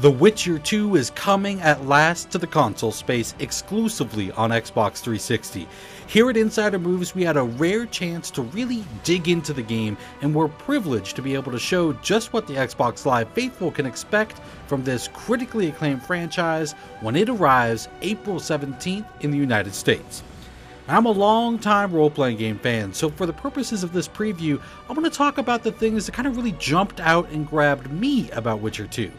The Witcher 2 is coming at last to the console space exclusively on Xbox 360. Here at Insider Moves, we had a rare chance to really dig into the game, and we're privileged to be able to show just what the Xbox Live faithful can expect from this critically acclaimed franchise when it arrives April 17th in the United States. I'm a long-time role-playing game fan, so for the purposes of this preview, I want to talk about the things that kind of really jumped out and grabbed me about Witcher 2.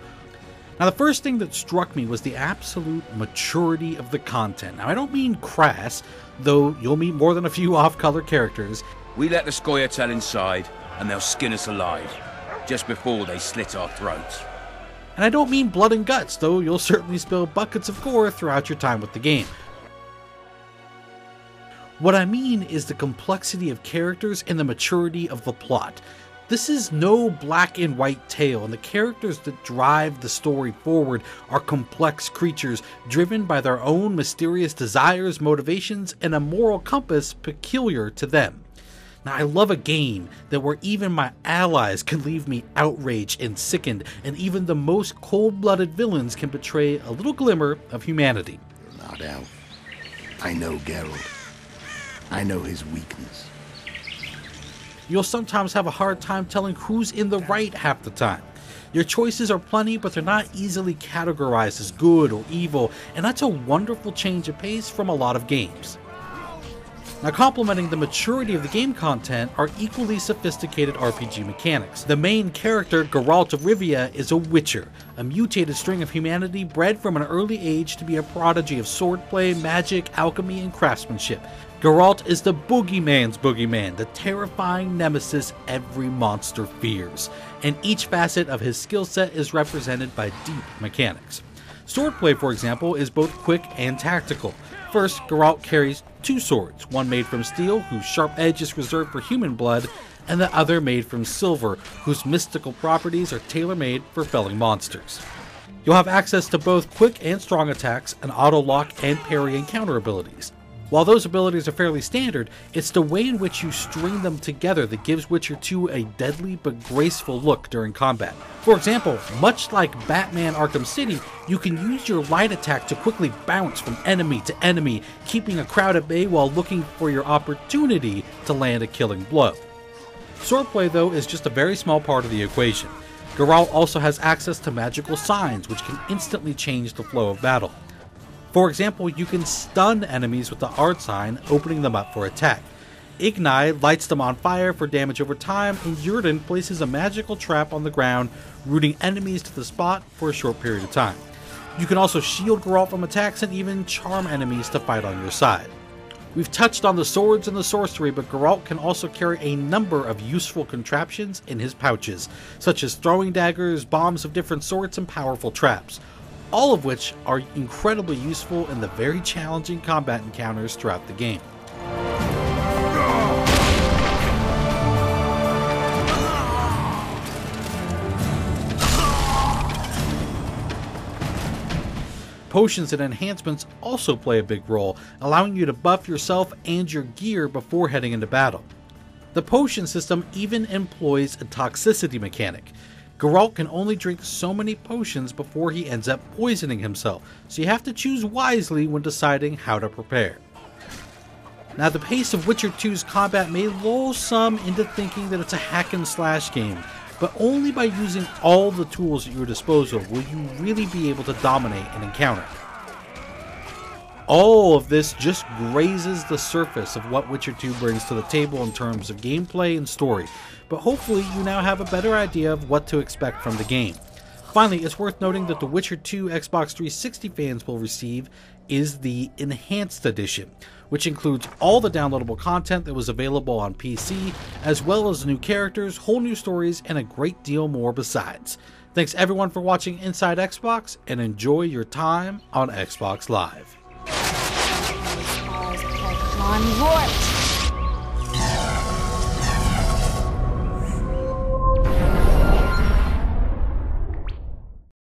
Now, the first thing that struck me was the absolute maturity of the content. Now, I don't mean crass, though you'll meet more than a few off-color characters. We let the Scoia'tael inside, and they'll skin us alive, just before they slit our throats. And I don't mean blood and guts, though you'll certainly spill buckets of gore throughout your time with the game. What I mean is the complexity of characters and the maturity of the plot. This is no black and white tale, and the characters that drive the story forward are complex creatures driven by their own mysterious desires, motivations, and a moral compass peculiar to them. Now, I love a game that where even my allies can leave me outraged and sickened, and even the most cold-blooded villains can betray a little glimmer of humanity. You're not out. I know Geralt. I know his weakness. You'll sometimes have a hard time telling who's in the right half the time. Your choices are plenty, but they're not easily categorized as good or evil, and that's a wonderful change of pace from a lot of games. Now, complementing the maturity of the game content are equally sophisticated RPG mechanics. The main character, Geralt of Rivia, is a witcher, a mutated string of humanity bred from an early age to be a prodigy of swordplay, magic, alchemy, and craftsmanship. Geralt is the boogeyman's boogeyman, the terrifying nemesis every monster fears, and each facet of his skill set is represented by deep mechanics. Swordplay, for example, is both quick and tactical. First, Geralt carries two swords, one made from steel, whose sharp edge is reserved for human blood, and the other made from silver, whose mystical properties are tailor-made for felling monsters. You'll have access to both quick and strong attacks, and auto-lock and parry and counter abilities. While those abilities are fairly standard, it's the way in which you string them together that gives Witcher 2 a deadly but graceful look during combat. For example, much like Batman Arkham City, you can use your light attack to quickly bounce from enemy to enemy, keeping a crowd at bay while looking for your opportunity to land a killing blow. Swordplay, though, is just a very small part of the equation. Geralt also has access to magical signs, which can instantly change the flow of battle. For example, you can stun enemies with the Ard sign, opening them up for attack. Ignai lights them on fire for damage over time, and Yrden places a magical trap on the ground, rooting enemies to the spot for a short period of time. You can also shield Geralt from attacks and even charm enemies to fight on your side. We've touched on the swords and the sorcery, but Geralt can also carry a number of useful contraptions in his pouches, such as throwing daggers, bombs of different sorts, and powerful traps, all of which are incredibly useful in the very challenging combat encounters throughout the game. Potions and enhancements also play a big role, allowing you to buff yourself and your gear before heading into battle. The potion system even employs a toxicity mechanic. Geralt can only drink so many potions before he ends up poisoning himself, so you have to choose wisely when deciding how to prepare. Now, the pace of Witcher 2's combat may lull some into thinking that it's a hack and slash game, but only by using all the tools at your disposal will you really be able to dominate an encounter. All of this just grazes the surface of what Witcher 2 brings to the table in terms of gameplay and story, but hopefully you now have a better idea of what to expect from the game. Finally, it's worth noting that the Witcher 2 Xbox 360 fans will receive is the Enhanced Edition, which includes all the downloadable content that was available on PC, as well as new characters, whole new stories, and a great deal more besides. Thanks everyone for watching Inside Xbox, and enjoy your time on Xbox Live. On